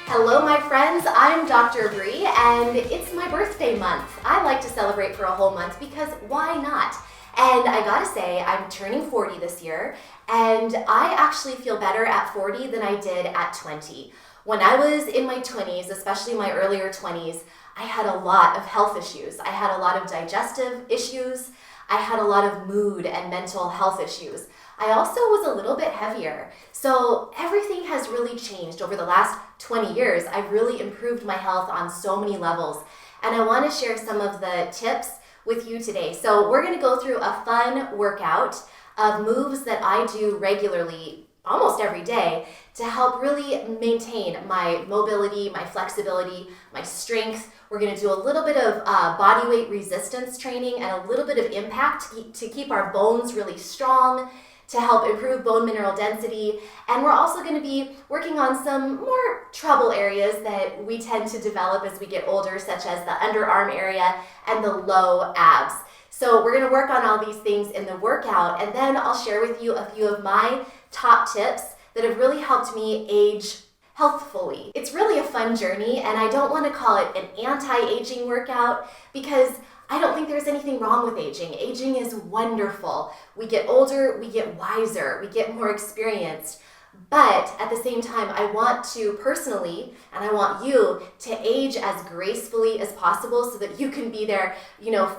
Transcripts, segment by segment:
Hello my friends, I'm Dr. Bree and it's my birthday month. I like to celebrate for a whole month because why not? And I gotta say, I'm turning 40 this year and I actually feel better at 40 than I did at 20. When I was in my 20s, especially my earlier 20s, I had a lot of health issues. I had a lot of digestive issues. I had a lot of mood and mental health issues. I also was a little bit heavier. So everything has really changed over the last 20 years. I've really improved my health on so many levels. And I want to share some of the tips with you today. So we're going to go through a fun workout of moves that I do regularly, almost every day, to help really maintain my mobility, my flexibility, my strength. We're going to do a little bit of body weight resistance training and a little bit of impact to keep our bones really strong, to help improve bone mineral density. And we're also going to be working on some more trouble areas that we tend to develop as we get older, such as the underarm area and the low abs. So we're going to work on all these things in the workout, and then I'll share with you a few of my top tips that have really helped me age healthfully. It's really a fun journey, and I don't want to call it an anti-aging workout because I don't think there's anything wrong with aging. Aging is wonderful. We get older, we get wiser, we get more experienced. But at the same time, I want to personally, and I want you to age as gracefully as possible so that you can be there,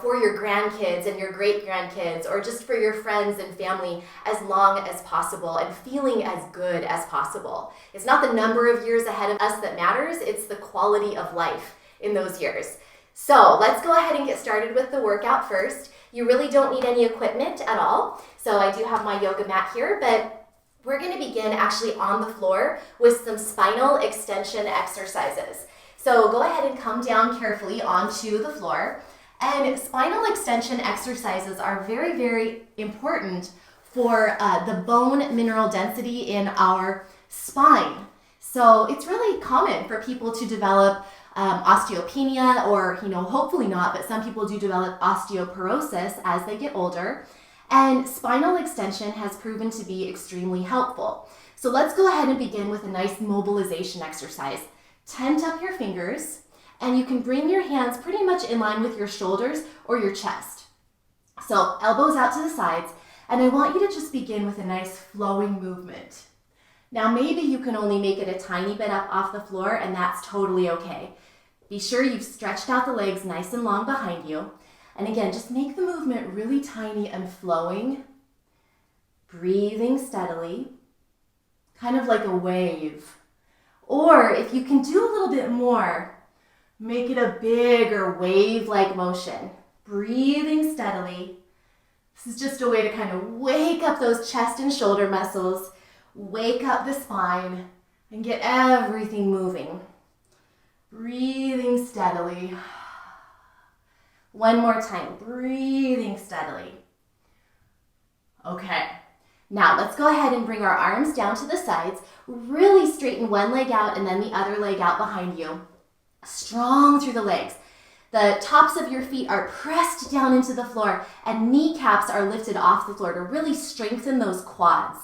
for your grandkids and your great-grandkids, or just for your friends and family as long as possible and feeling as good as possible. It's not the number of years ahead of us that matters, it's the quality of life in those years. So let's go ahead and get started with the workout first. You really don't need any equipment at all. So I do have my yoga mat here, but we're going to begin actually on the floor with some spinal extension exercises. So go ahead and come down carefully onto the floor. And spinal extension exercises are very, very important for the bone mineral density in our spine. So it's really common for people to develop osteopenia, or hopefully not, but some people do develop osteoporosis as they get older. And spinal extension has proven to be extremely helpful. So let's go ahead and begin with a nice mobilization exercise. Tent up your fingers, and you can bring your hands pretty much in line with your shoulders or your chest. So elbows out to the sides, and I want you to just begin with a nice flowing movement. Now maybe you can only make it a tiny bit up off the floor, and that's totally okay. Be sure you've stretched out the legs nice and long behind you. And again, just make the movement really tiny and flowing. Breathing steadily, kind of like a wave. Or if you can do a little bit more, make it a bigger wave-like motion. Breathing steadily. This is just a way to kind of wake up those chest and shoulder muscles, wake up the spine, and get everything moving. Breathing steadily. One more time, breathing steadily. Okay, now let's go ahead and bring our arms down to the sides. Really straighten one leg out and then the other leg out behind you. Strong through the legs. The tops of your feet are pressed down into the floor and kneecaps are lifted off the floor to really strengthen those quads.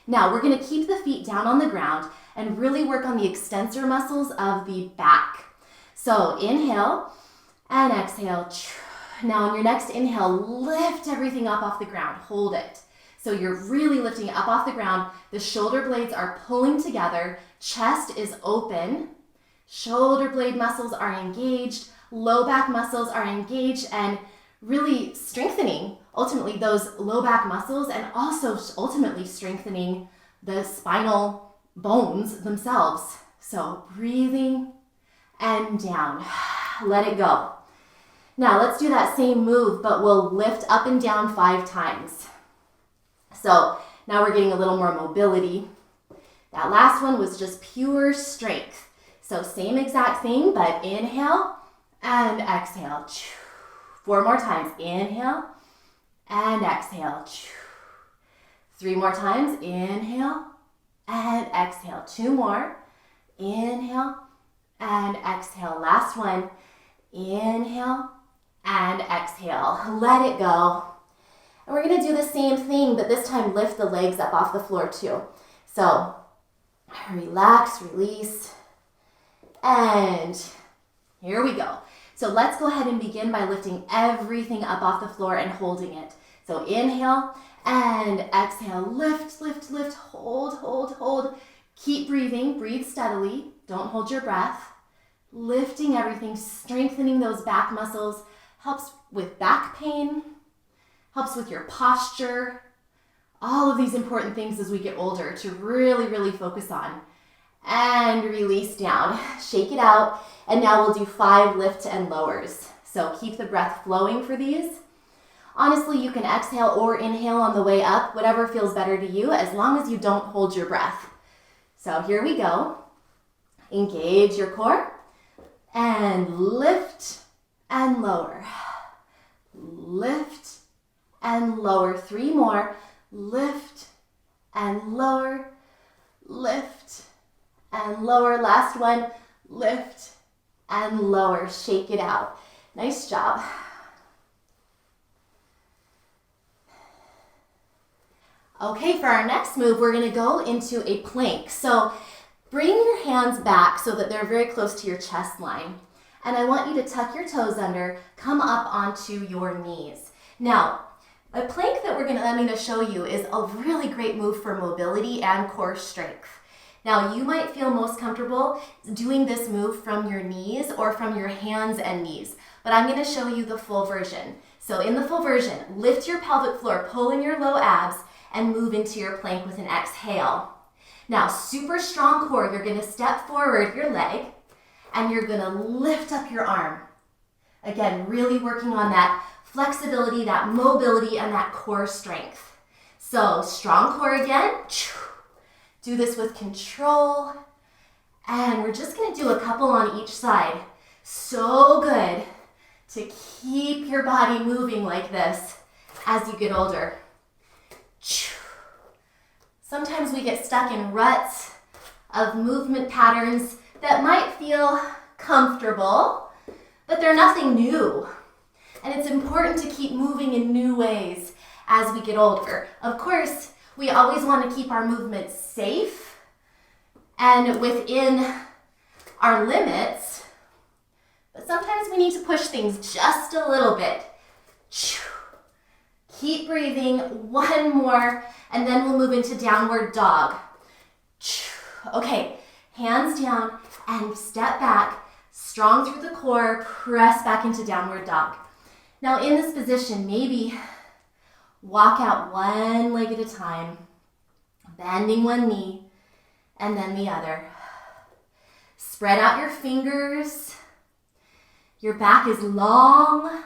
Now we're going to keep the feet down on the ground and really work on the extensor muscles of the back. So inhale and exhale. Now on your next inhale, lift everything up off the ground. Hold it. So you're really lifting it up off the ground. The shoulder blades are pulling together. Chest is open. Shoulder blade muscles are engaged. Low back muscles are engaged and really strengthening ultimately those low back muscles and also ultimately strengthening the spinal bones themselves. So breathing and down. Let it go. Now let's do that same move, but we'll lift up and down 5 times. So now we're getting a little more mobility. That last one was just pure strength. So same exact thing, but inhale and exhale. 4 more times. Inhale and exhale. 3 more times. Inhale and exhale. 2 more. Inhale and exhale. Last one. Inhale and exhale. Let it go. And we're going to do the same thing, but this time lift the legs up off the floor too. So relax, release, And here we go. So let's go ahead and begin by lifting everything up off the floor and holding it. So inhale and exhale. Lift, lift, lift. Hold, hold, hold. Keep breathing. Breathe steadily. Don't hold your breath. Lifting everything, strengthening those back muscles. Helps with back pain. Helps with your posture. All of these important things as we get older to really, really focus on. And release down. Shake it out. And now we'll do 5 lift and lowers. So keep the breath flowing for these. Honestly, you can exhale or inhale on the way up, whatever feels better to you, as long as you don't hold your breath. So here we go. Engage your core. And lift and lower. Lift and lower. 3 more. Lift and lower. Lift and lower. Last one. Lift and lower. Shake it out. Nice job. Okay, for our next move, we're going to go into a plank. So bring your hands back so that they're very close to your chest line. And I want you to tuck your toes under, come up onto your knees. Now, a plank that I'm going to show you is a really great move for mobility and core strength. Now, you might feel most comfortable doing this move from your knees or from your hands and knees, but I'm going to show you the full version. So in the full version, lift your pelvic floor, pull in your low abs, and move into your plank with an exhale. Now, super strong core, you're going to step forward your leg, and you're going to lift up your arm. Again, really working on that flexibility, that mobility, and that core strength. So strong core again. Do this with control. And we're just going to do a couple on each side. So good to keep your body moving like this as you get older. Sometimes we get stuck in ruts of movement patterns that might feel comfortable, but they're nothing new. And it's important to keep moving in new ways as we get older. Of course, we always want to keep our movements safe and within our limits, but sometimes we need to push things just a little bit. Keep breathing, 1 more, and then we'll move into downward dog. Okay, hands down and step back, strong through the core, press back into downward dog. Now in this position, maybe walk out 1 leg at a time, bending 1 knee and then the other. Spread out your fingers. Your back is long.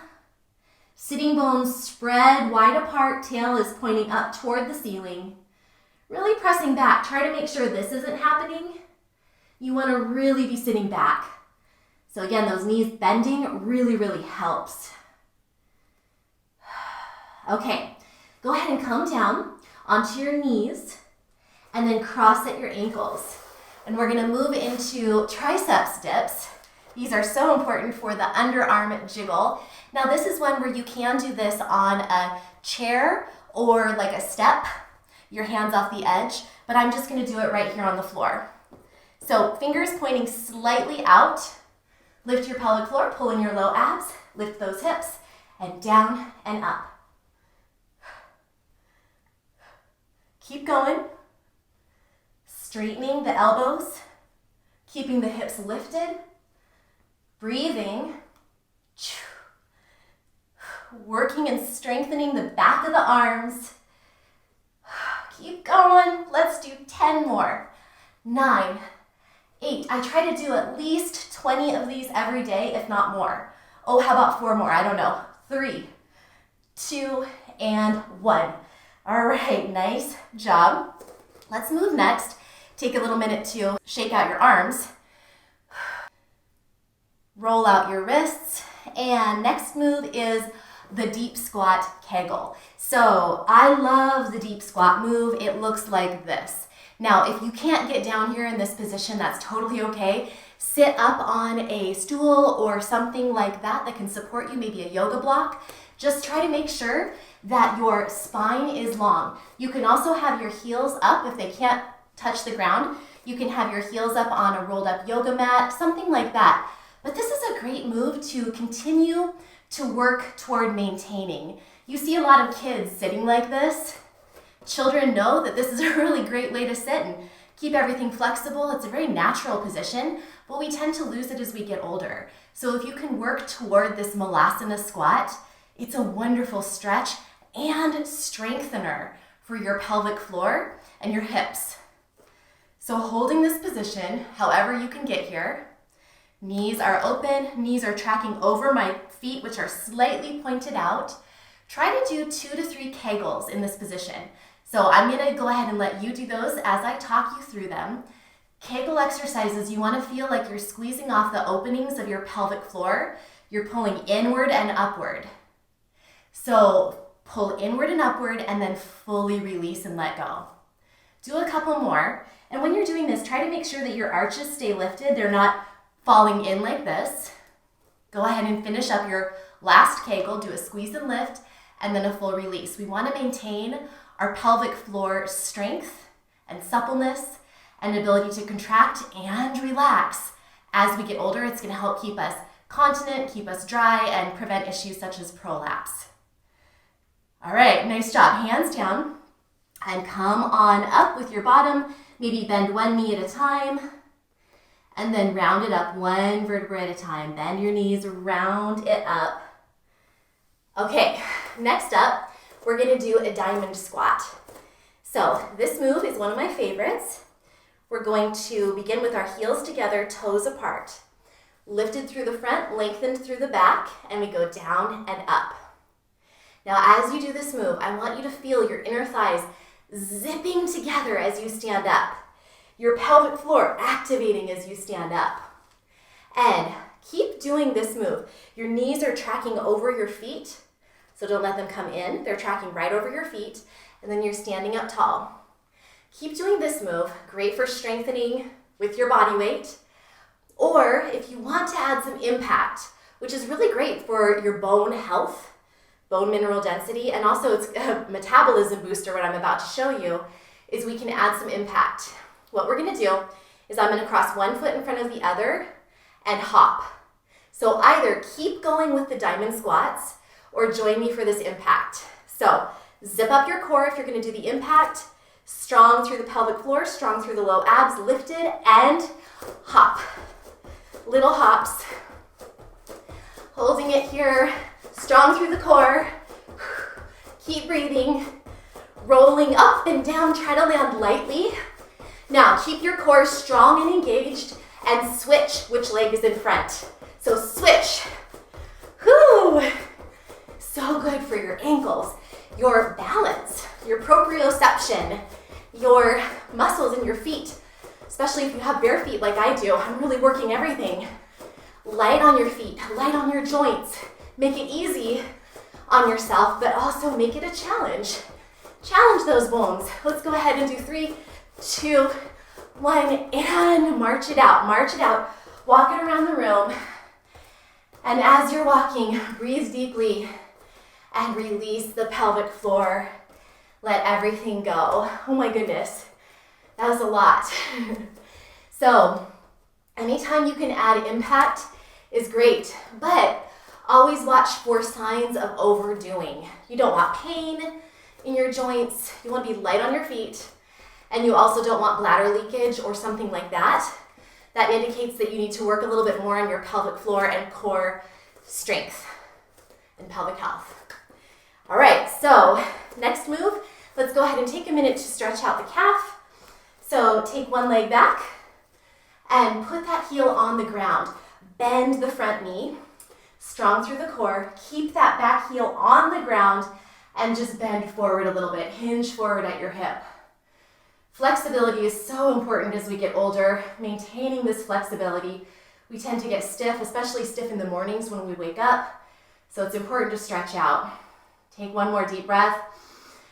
Sitting bones spread wide apart, tail is pointing up toward the ceiling. Really pressing back. Try to make sure this isn't happening. You want to really be sitting back. So again, those knees bending really, really helps. Okay, go ahead and come down onto your knees and then cross at your ankles. And we're going to move into triceps dips. These are so important for the underarm jiggle. Now this is one where you can do this on a chair or like a step, your hands off the edge, but I'm just going to do it right here on the floor. So fingers pointing slightly out, lift your pelvic floor, pull in your low abs, lift those hips, and down and up. Keep going, straightening the elbows, keeping the hips lifted, breathing, working and strengthening the back of the arms. Keep going. Let's do 10 more. 9, 8. I try to do at least 20 of these every day, if not more. Oh, how about 4 more? I don't know. 3, 2, and 1. All right, nice job. Let's move next. Take a little minute to shake out your arms. Roll out your wrists. And next move is the deep squat kegel. So I love the deep squat move. It looks like this. Now, if you can't get down here in this position, that's totally okay. Sit up on a stool or something like that that can support you, maybe a yoga block. Just try to make sure that your spine is long. You can also have your heels up if they can't touch the ground. You can have your heels up on a rolled up yoga mat, something like that. But this is a great move to continue to work toward maintaining. You see a lot of kids sitting like this. Children know that this is a really great way to sit and keep everything flexible. It's a very natural position, but we tend to lose it as we get older. So if you can work toward this Malasana squat, it's a wonderful stretch and strengthener for your pelvic floor and your hips. So holding this position, however you can get here, knees are open, knees are tracking over my feet, which are slightly pointed out. Try to do 2 to 3 Kegels in this position. So I'm gonna go ahead and let you do those as I talk you through them. Kegel exercises, you wanna feel like you're squeezing off the openings of your pelvic floor. You're pulling inward and upward. So pull inward and upward and then fully release and let go. Do a couple more. And when you're doing this, try to make sure that your arches stay lifted. They're not falling in like this. Go ahead and finish up your last Kegel. Do a squeeze and lift and then a full release. We want to maintain our pelvic floor strength and suppleness and ability to contract and relax. As we get older, it's going to help keep us continent, keep us dry, and prevent issues such as prolapse. All right, nice job. Hands down and come on up with your bottom. Maybe bend one knee at a time and then round it up one vertebra at a time. Bend your knees, round it up. Okay, next up, we're gonna do a diamond squat. So this move is one of my favorites. We're going to begin with our heels together, toes apart. Lifted through the front, lengthened through the back, and we go down and up. Now as you do this move, I want you to feel your inner thighs zipping together as you stand up. Your pelvic floor activating as you stand up. And keep doing this move. Your knees are tracking over your feet, so don't let them come in. They're tracking right over your feet, and then you're standing up tall. Keep doing this move. Great for strengthening with your body weight. Or if you want to add some impact, which is really great for your bone health, bone mineral density, and also it's a metabolism booster, what I'm about to show you, is we can add some impact. What we're gonna do is I'm gonna cross one foot in front of the other and hop. So either keep going with the diamond squats or join me for this impact. So zip up your core if you're gonna do the impact, strong through the pelvic floor, strong through the low abs, lifted, and hop. Little hops. Holding it here, strong through the core. Keep breathing. Rolling up and down, try to land lightly. Now, keep your core strong and engaged and switch which leg is in front. So switch. Whew. So good for your ankles, your balance, your proprioception, your muscles in your feet, especially if you have bare feet like I do. I'm really working everything. Light on your feet, light on your joints. Make it easy on yourself, but also make it a challenge. Challenge those bones. Let's go ahead and do 3, 2, 1, and march it out. March it out. Walk it around the room. And as you're walking, breathe deeply and release the pelvic floor. Let everything go. Oh my goodness, that was a lot. So anytime you can add impact is great, but always watch for signs of overdoing. You don't want pain in your joints. You want to be light on your feet. And you also don't want bladder leakage or something like that. That indicates that you need to work a little bit more on your pelvic floor and core strength and pelvic health. All right, so next move, let's go ahead and take a minute to stretch out the calf. So take one leg back and put that heel on the ground. Bend the front knee, strong through the core. Keep that back heel on the ground and just bend forward a little bit. Hinge forward at your hip. Flexibility is so important as we get older. Maintaining this flexibility. We tend to get stiff, especially stiff in the mornings when we wake up. So it's important to stretch out. Take one more deep breath.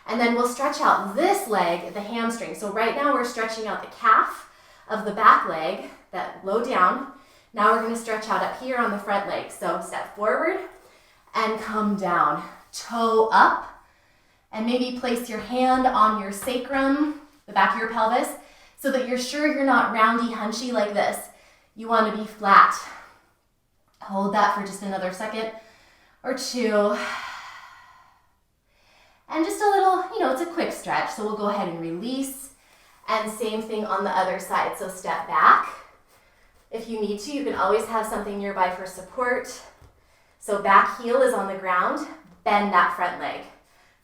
And then we'll stretch out this leg, the hamstring. So right now we're stretching out the calf of the back leg, that low down. Now we're going to stretch out up here on the front leg. So step forward and come down. Toe up. And maybe place your hand on your sacrum, the back of your pelvis. so that you're sure you're not roundy, hunchy like this. You want to be flat. Hold that for just another second or two. And just a little, it's a quick stretch, so we'll go ahead and release. And same thing on the other side, so step back. If you need to, you can always have something nearby for support. So back heel is on the ground, bend that front leg.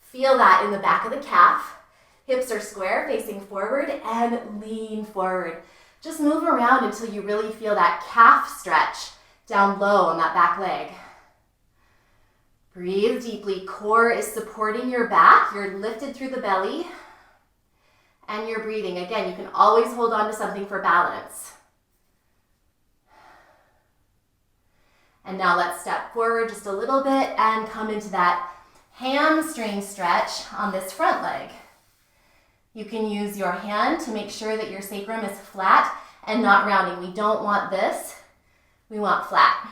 Feel that in the back of the calf. Hips are square, facing forward, and lean forward. Just move around until you really feel that calf stretch down low on that back leg. Breathe deeply. Core is supporting your back. You're lifted through the belly, and you're breathing. Again, you can always hold on to something for balance. And now let's step forward just a little bit and come into that hamstring stretch on this front leg. You can use your hand to make sure that your sacrum is flat and not rounding. We don't want this. We want flat.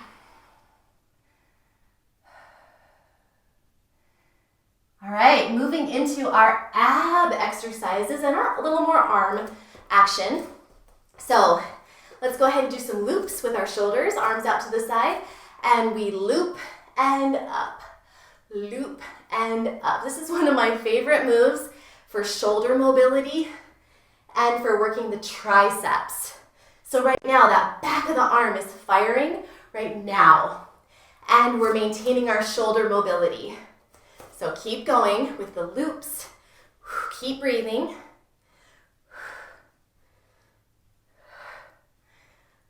All right, moving into our ab exercises and a little more arm action. So let's go ahead and do some loops with our shoulders, arms out to the side, and we loop and up, loop and up. This is one of my favorite moves for shoulder mobility and for working the triceps. So right now, that back of the arm is firing right now, and we're maintaining our shoulder mobility. So keep going with the loops. Keep breathing.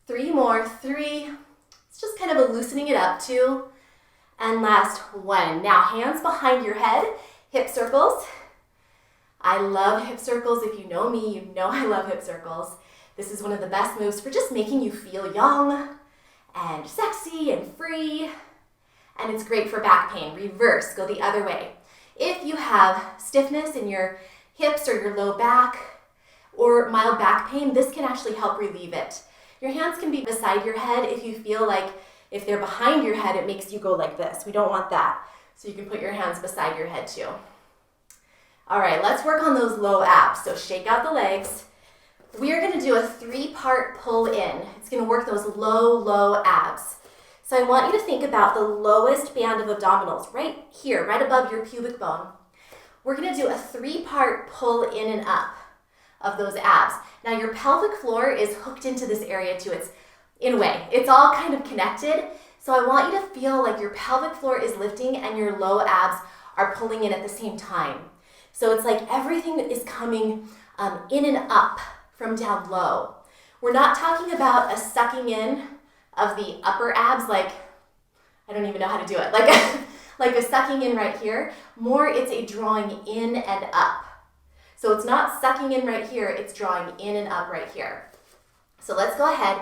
3 more, 3. It's just kind of a loosening it up, 2. And last 1. Now hands behind your head, hip circles. I love hip circles. If you know me, you know I love hip circles. This is one of the best moves for just making you feel young and sexy and free. And it's great for back pain. Reverse, go the other way. If you have stiffness in your hips or your low back or mild back pain, this can actually help relieve it. Your hands can be beside your head if you feel like if they're behind your head, it makes you go like this. We don't want that. So you can put your hands beside your head too. All right, let's work on those low abs. So shake out the legs. We are gonna do a 3-part pull in. It's gonna work those low abs. So I want you to think about the lowest band of abdominals right here, right above your pubic bone. We're gonna do a 3-part pull in and up of those abs. Now your pelvic floor is hooked into this area too. It's, in a way, it's all kind of connected. So I want you to feel like your pelvic floor is lifting and your low abs are pulling in at the same time. So it's like everything is coming in and up from down low. We're not talking about a sucking in of the upper abs, like, I don't even know how to do it, like a sucking in right here. More, it's a drawing in and up. So it's not sucking in right here, it's drawing in and up right here. So let's go ahead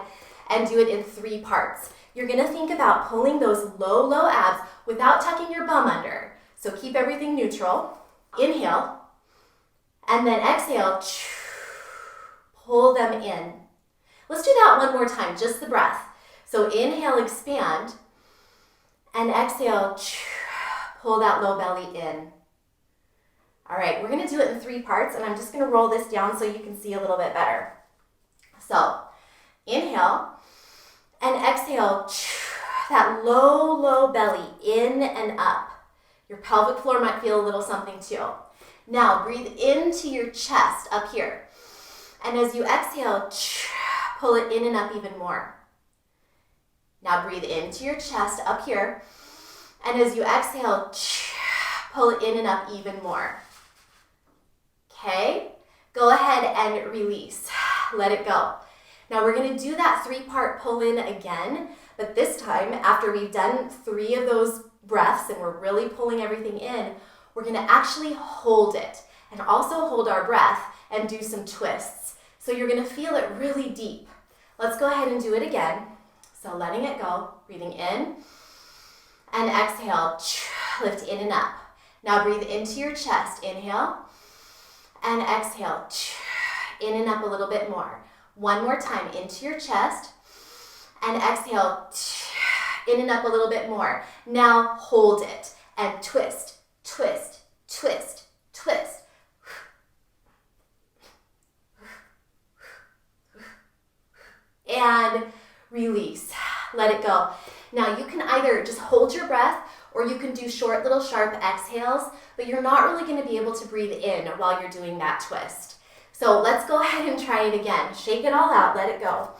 and do it in 3 parts. You're gonna think about pulling those low abs without tucking your bum under. So keep everything neutral. Inhale, and then exhale, pull them in. Let's do that one more time, just the breath. So inhale, expand, and exhale, pull that low belly in. All right, we're gonna do it in 3 parts, and I'm just gonna roll this down so you can see a little bit better. So inhale, and exhale, that low belly in and up. Your pelvic floor might feel a little something too. Now breathe into your chest up here. And as you exhale, pull it in and up even more. Now breathe into your chest up here. And as you exhale, pull it in and up even more. Okay? Go ahead and release. Let it go. Now we're going to do that 3-part pull in again, but this time after we've done 3 of those breaths and we're really pulling everything in, we're going to actually hold it and also hold our breath and do some twists. So you're going to feel it really deep. Let's go ahead and do it again. So letting it go, breathing in and exhale, lift in and up. Now breathe into your chest, inhale and exhale, in and up a little bit more. One more time, into your chest and exhale, in and up a little bit more. Now hold it and twist, twist, twist, twist. and release. Let it go. Now you can either just hold your breath or you can do short little sharp exhales, but you're not really going to be able to breathe in while you're doing that twist. So let's go ahead and try it again. Shake it all out, let it go.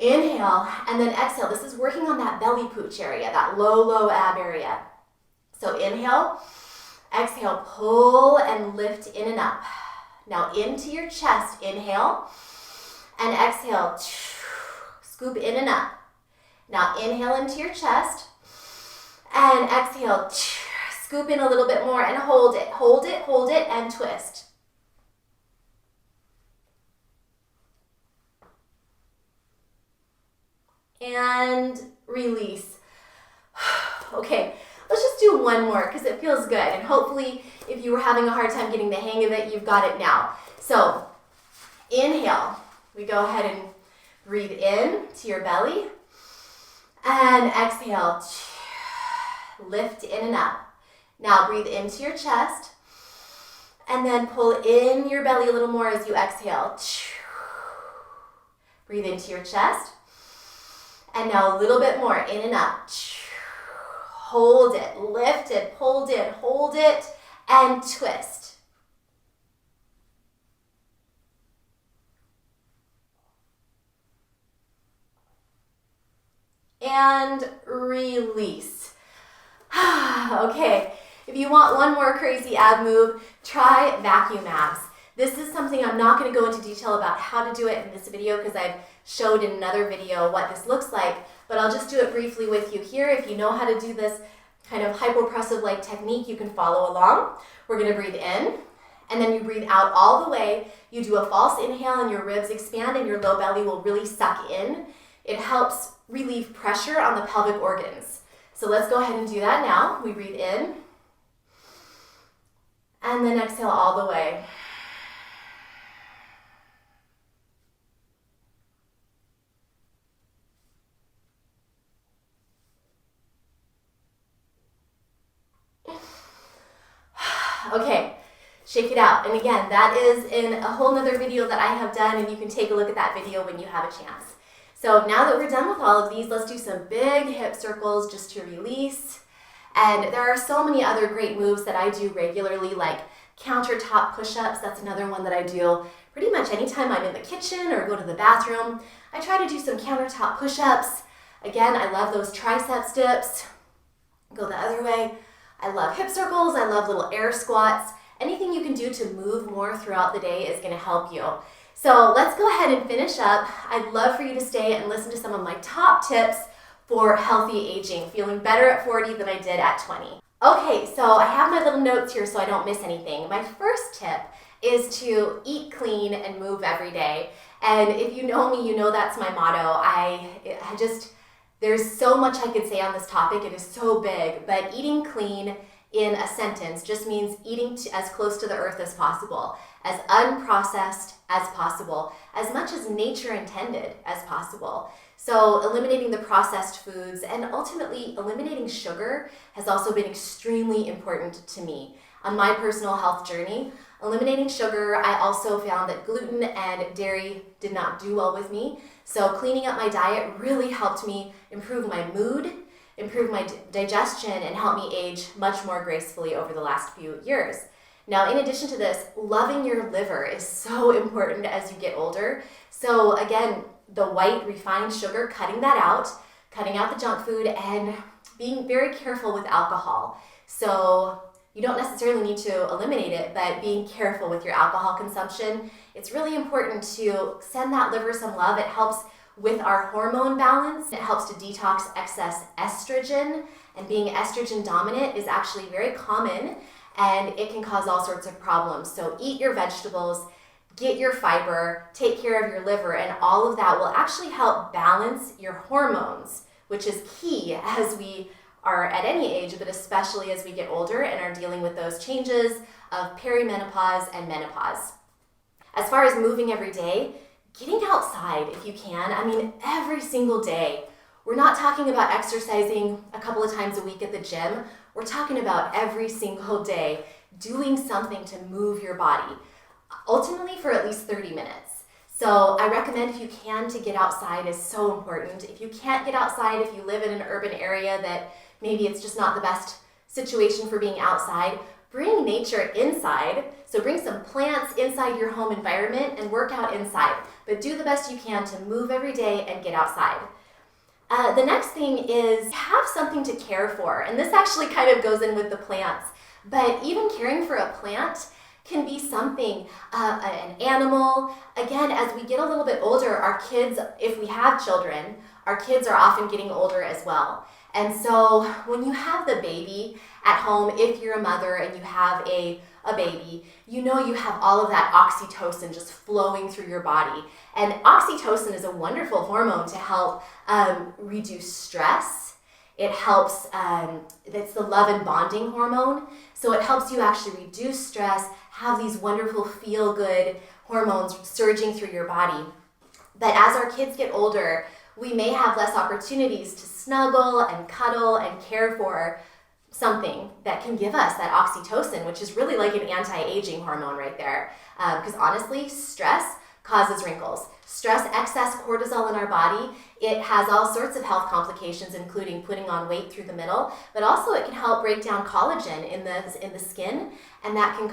Inhale, and then exhale. This is working on that belly pooch area, that low ab area. So inhale, exhale, pull and lift in and up. Now into your chest, inhale, and exhale, scoop in and up. Now inhale into your chest, and exhale, scoop in a little bit more and hold it, hold it, hold it, and twist. And release. Okay, let's just do one more because it feels good. And hopefully, if you were having a hard time getting the hang of it, you've got it now. So, inhale. We go ahead and breathe in to your belly. And exhale. Lift in and up. Now, breathe into your chest. And then pull in your belly a little more as you exhale. Breathe into your chest. And now a little bit more, in and up. Hold it, lift it, hold it, and twist. And release. Okay, if you want one more crazy ab move, try vacuum abs. This is something I'm not going to go into detail about how to do it in this video because I've showed in another video what this looks like, but I'll just do it briefly with you here. If you know how to do this kind of hypopressive-like technique, you can follow along. We're going to breathe in, and then you breathe out all the way. You do a false inhale, and your ribs expand, and your low belly will really suck in. It helps relieve pressure on the pelvic organs. So let's go ahead and do that now. We breathe in, and then exhale all the way. Okay, shake it out. And again, that is in a whole nother video that I have done, and you can take a look at that video when you have a chance. So now that we're done with all of these, let's do some big hip circles just to release. And there are so many other great moves that I do regularly, like countertop push-ups. That's another one that I do pretty much anytime I'm in the kitchen or go to the bathroom. I try to do some countertop push-ups. Again, I love those triceps dips. Go the other way. I love hip circles, I love little air squats. Anything you can do to move more throughout the day is going to help you. So let's go ahead and finish up. I'd love for you to stay and listen to some of my top tips for healthy aging, feeling better at 40 than I did at 20. Okay, so I have my little notes here so I don't miss anything. My first tip is to eat clean and move every day. And if you know me, you know that's my motto. There's so much I could say on this topic. It is so big, but eating clean in a sentence just means eating as close to the earth as possible, as unprocessed as possible, as much as nature intended as possible. So eliminating the processed foods and ultimately eliminating sugar has also been extremely important to me. On my personal health journey, eliminating sugar, I also found that gluten and dairy did not do well with me. So cleaning up my diet really helped me improve my mood, improve my digestion, and help me age much more gracefully over the last few years. Now, in addition to this, loving your liver is so important as you get older. So again, the white refined sugar, cutting that out, cutting out the junk food, and being very careful with alcohol. So you don't necessarily need to eliminate it, but being careful with your alcohol consumption. It's really important to send that liver some love. It helps with our hormone balance. It helps to detox excess estrogen, and being estrogen dominant is actually very common, and it can cause all sorts of problems. So eat your vegetables, get your fiber, take care of your liver, and all of that will actually help balance your hormones, which is key as we are at any age, but especially as we get older and are dealing with those changes of perimenopause and menopause. As far as moving every day, getting outside if you can. I mean, every single day. We're not talking about exercising a couple of times a week at the gym. We're talking about every single day doing something to move your body, ultimately for at least 30 minutes. So I recommend, if you can, to get outside is so important. If you can't get outside, if you live in an urban area that maybe it's just not the best situation for being outside, bring nature inside. So bring some plants inside your home environment and work out inside. But do the best you can to move every day and get outside. The next thing is have something to care for. And this actually kind of goes in with the plants. But even caring for a plant can be something, an animal. Again, as we get a little bit older, our kids, if we have children, our kids are often getting older as well. And so when you have the baby at home, if you're a mother and you have a baby, you know you have all of that oxytocin just flowing through your body. And oxytocin is a wonderful hormone to help reduce stress. It helps, it's the love and bonding hormone. So it helps you actually reduce stress, have these wonderful feel-good hormones surging through your body. But as our kids get older, we may have less opportunities to snuggle and cuddle and care for something that can give us that oxytocin, which is really like an anti-aging hormone right there. Because honestly, stress causes wrinkles. Stress, excess cortisol in our body, it has all sorts of health complications, including putting on weight through the middle, but also it can help break down collagen in the skin, and that can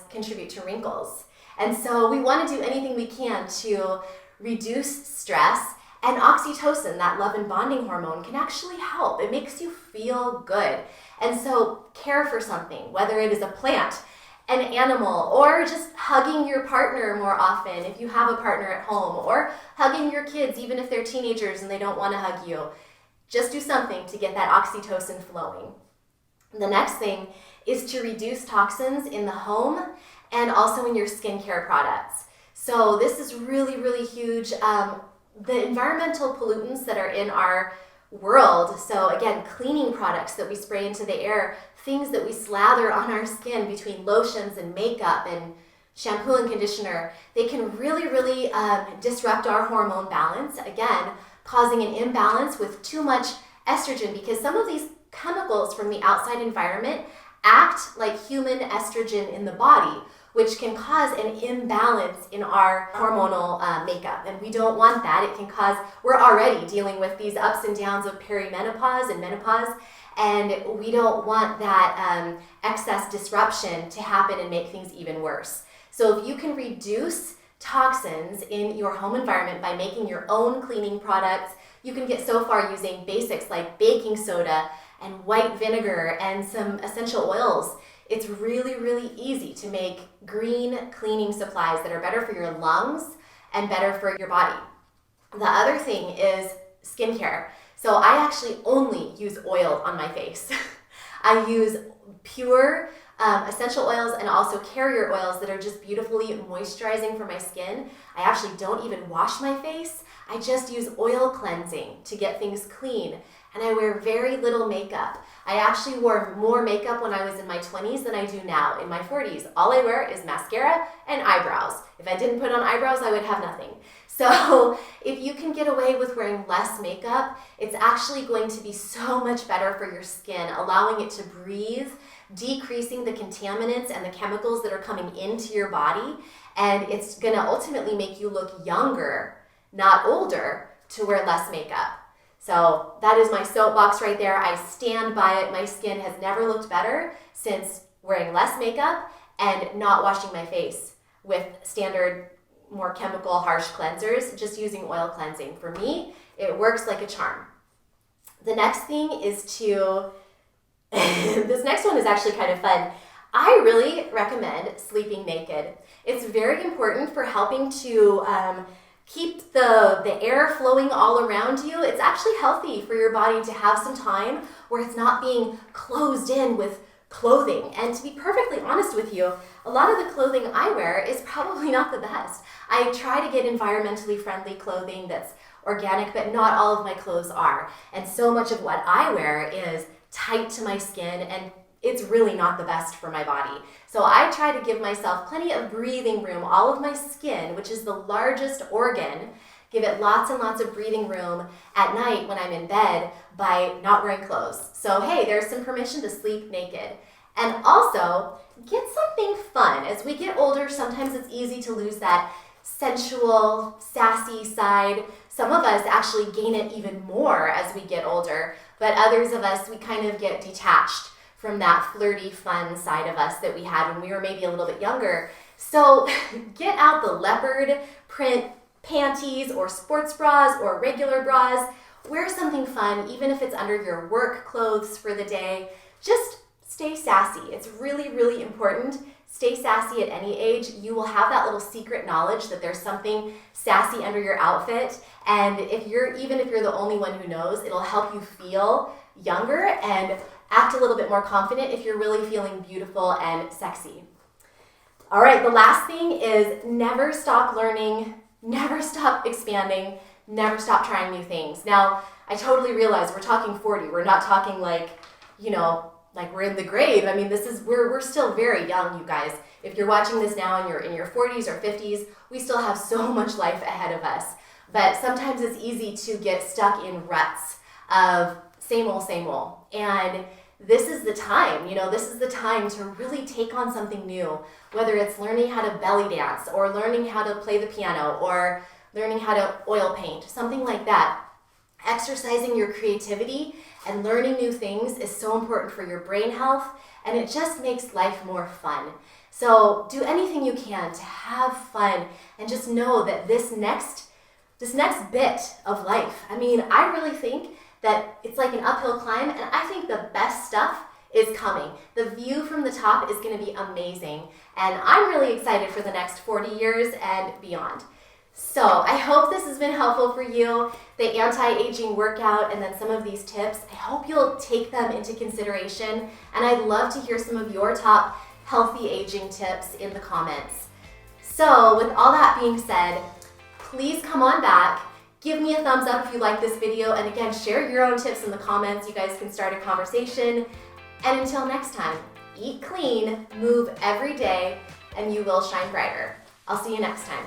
contribute to wrinkles. And so we want to do anything we can to reduce stress, and oxytocin, that love and bonding hormone, can actually help. It makes you feel good. And so care for something, whether it is a plant, an animal, or just hugging your partner more often if you have a partner at home, or hugging your kids even if they're teenagers and they don't want to hug you. Just do something to get that oxytocin flowing. The next thing is to reduce toxins in the home and also in your skincare products. So this is really, really huge. The environmental pollutants that are in our world, so again, cleaning products that we spray into the air, things that we slather on our skin between lotions and makeup and shampoo and conditioner, they can really, really disrupt our hormone balance, again, causing an imbalance with too much estrogen, because some of these chemicals from the outside environment act like human estrogen in the body, which can cause an imbalance in our hormonal makeup. And we don't want that. It can cause, we're already dealing with these ups and downs of perimenopause and menopause, and we don't want that excess disruption to happen and make things even worse. So if you can reduce toxins in your home environment by making your own cleaning products, you can get so far using basics like baking soda and white vinegar and some essential oils. It's really, really easy to make green cleaning supplies that are better for your lungs and better for your body. The other thing is skincare. So I actually only use oil on my face. I use pure essential oils and also carrier oils that are just beautifully moisturizing for my skin. I actually don't even wash my face. I just use oil cleansing to get things clean. And I wear very little makeup. I actually wore more makeup when I was in my 20s than I do now in my 40s. All I wear is mascara and eyebrows. If I didn't put on eyebrows, I would have nothing. So if you can get away with wearing less makeup, it's actually going to be so much better for your skin, allowing it to breathe, decreasing the contaminants and the chemicals that are coming into your body. And it's gonna ultimately make you look younger, not older, to wear less makeup. So that is my soapbox right there. I stand by it. My skin has never looked better since wearing less makeup and not washing my face with standard, more chemical, harsh cleansers, just using oil cleansing. For me, it works like a charm. The next thing is to, this next one is actually kind of fun. I really recommend sleeping naked. It's very important for helping to keep the air flowing all around you. It's actually healthy for your body to have some time where it's not being closed in with clothing. And to be perfectly honest with you, a lot of the clothing I wear is probably not the best. I try to get environmentally friendly clothing that's organic, but not all of my clothes are. And so much of what I wear is tight to my skin, and it's really not the best for my body. So I try to give myself plenty of breathing room. All of my skin, which is the largest organ, give it lots and lots of breathing room at night when I'm in bed by not wearing clothes. So hey, there's some permission to sleep naked. And also, get something fun. As we get older, sometimes it's easy to lose that sensual, sassy side. Some of us actually gain it even more as we get older, but others of us, we kind of get detached from that flirty, fun side of us that we had when we were maybe a little bit younger. So get out the leopard print panties or sports bras or regular bras. Wear something fun, even if it's under your work clothes for the day. Just stay sassy. It's really, really important. Stay sassy at any age. You will have that little secret knowledge that there's something sassy under your outfit. And even if you're the only one who knows, it'll help you feel younger and act a little bit more confident if you're really feeling beautiful and sexy. All right, the last thing is never stop learning, never stop expanding, never stop trying new things. Now, I totally realize we're talking 40. We're not talking like we're in the grave. I mean, we're still very young, you guys. If you're watching this now and you're in your 40s or 50s, we still have so much life ahead of us. But sometimes it's easy to get stuck in ruts of same old. And this is the time, this is the time to really take on something new, whether it's learning how to belly dance or learning how to play the piano or learning how to oil paint, something like that. Exercising your creativity and learning new things is so important for your brain health, and it just makes life more fun. So do anything you can to have fun and just know that this next bit of life, I mean, I really think that it's like an uphill climb, and I think the best stuff is coming. The view from the top is going to be amazing, and I'm really excited for the next 40 years and beyond. So I hope this has been helpful for you, the anti-aging workout and then some of these tips. I hope you'll take them into consideration, and I'd love to hear some of your top healthy aging tips in the comments. So with all that being said, please come on back, give me a thumbs up if you like this video, and again, share your own tips in the comments. You guys can start a conversation. And until next time, eat clean, move every day, and you will shine brighter. I'll see you next time.